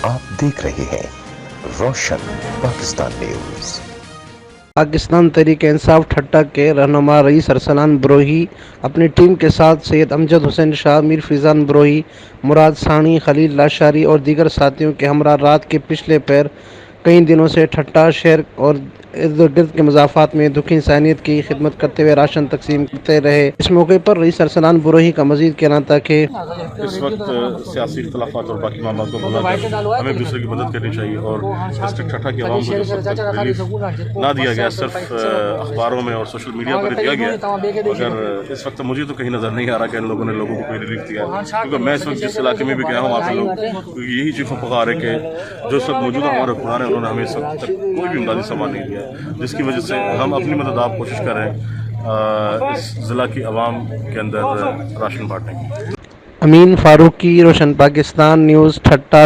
आप देख रहे हैं रोशन पाकिस्तान न्यूज। पाकिस्तान तहरीक-ए-इंसाफ ठट्टा के रहनुमा रईस अरसलान बरोही अपनी टीम के साथ सैयद अमजद हुसैन शाह, मीर फैज़ान बरोही, मुराद सानी, खलील लाशारी और दीगर साथियों के हमरा रात के पिछले पैर कई दिनों से ठट्टा शहर और इर्द गिर्द के मज़ाफ़ात में दुखी इंसानियत की खिदमत करते हुए राशन तकसीम करते रहे। इस मौके पर रईस अरसलान बरोही का मज़ीद कहना था कि इस वक्त सियासी इख्तलाफात और बाकी मामलों को बुलाकर हमें एक दूसरे की मदद करनी चाहिए और इस ठट्ठा की आवाम को रिलीफ ना दिया गया, सिर्फ अखबारों में और सोशल मीडिया पर दिया गया, मगर इस वक्त मुझे तो कहीं नज़र नहीं आ रहा कि इन लोगों ने लोगों को कोई रिलीफ दिया है। क्योंकि मैं इस वक्त जिस इलाके में भी गया हूँ वहाँ पे लोग यही चीखों पुकार है कि जो सब मौजूदा हमारे हुक्मरान हैं उन्होंने हमें इस वक्त तक कोई भी इमदादी सामान नहीं दिया, जिसकी वजह से हम अपनी मदद आप कोशिश कर रहे हैं इस ज़िला की आवाम के अंदर राशन बांटने की। अमीन फारूकी, रोशन पाकिस्तान न्यूज़, ठट्टा।